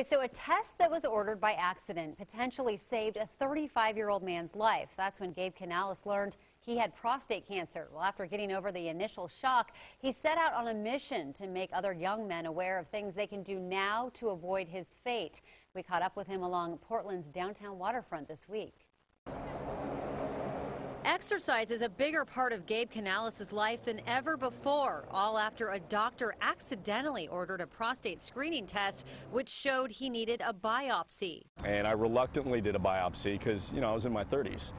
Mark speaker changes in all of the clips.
Speaker 1: So a test that was ordered by accident potentially saved a 35-year-old man's life. That's when Gabe Canales learned he had prostate cancer. Well, after getting over the initial shock, he set out on a mission to make other young men aware of things they can do now to avoid his fate. We caught up with him along Portland's downtown waterfront this week. Exercise is a bigger part of Gabe Canales' life than ever before, all after a doctor accidentally ordered a prostate screening test, which showed he needed a biopsy.
Speaker 2: And I reluctantly did a biopsy because, I was in my 30s.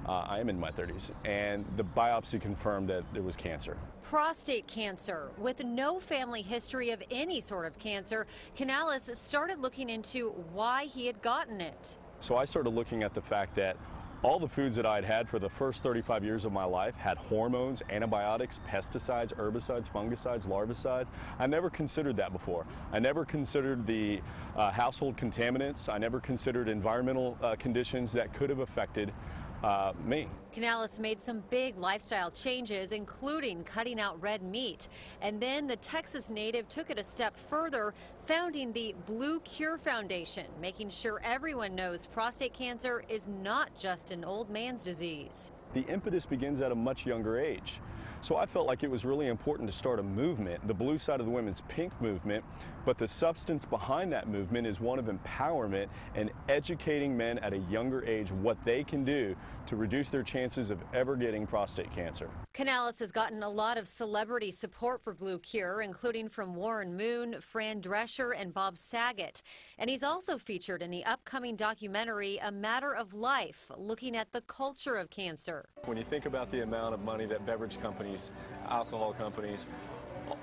Speaker 2: I am in my 30s, and the biopsy confirmed that there was cancer.
Speaker 1: Prostate cancer. With no family history of any sort of cancer, Canales started looking into why he had gotten it.
Speaker 2: So I started looking at the fact that all the foods that I'd had for the first 35 years of my life had hormones, antibiotics, pesticides, herbicides, fungicides, larvicides. I never considered that before. I never considered the household contaminants. I never considered environmental conditions that could have affected me.
Speaker 1: Canales made some big lifestyle changes, including cutting out red meat. And then the Texas native took it a step further, founding the Blue Cure Foundation, making sure everyone knows prostate cancer is not just an old man's disease.
Speaker 2: The impetus begins at a much younger age. So I felt like it was really important to start a movement, the Blue Side of the Women's Pink movement, but the substance behind that movement is one of empowerment and educating men at a younger age what they can do to reduce their chances of ever getting prostate cancer.
Speaker 1: Canales has gotten a lot of celebrity support for Blue Cure, including from Warren Moon, Fran Drescher, and Bob Saget. And he's also featured in the upcoming documentary A Matter of Life, looking at the culture of cancer.
Speaker 2: When you think about the amount of money that beverage companies, alcohol companies,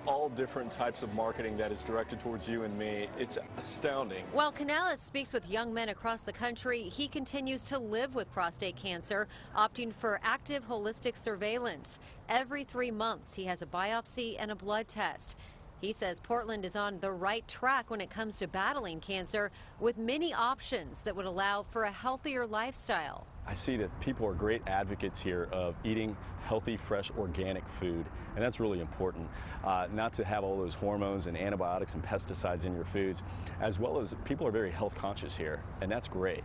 Speaker 2: all different types of marketing that is directed towards you and me, it's astounding.
Speaker 1: While Canales speaks with young men across the country, he continues to live with prostate cancer, opting for active holistic surveillance. Every 3 months, he has a biopsy and a blood test. He says Portland is on the right track when it comes to battling cancer, with many options that would allow for a healthier lifestyle.
Speaker 2: I see that people are great advocates here of eating healthy, fresh, organic food, and that's really important. Not to have all those hormones and antibiotics and pesticides in your foods, as well as people are very health conscious here, and that's great.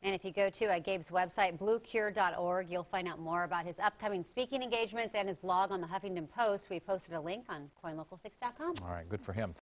Speaker 1: And if you go to Gabe's website, bluecure.org, you'll find out more about his upcoming speaking engagements and his blog on the Huffington Post. We posted a link on coinlocal6.com.
Speaker 3: All right, good for him.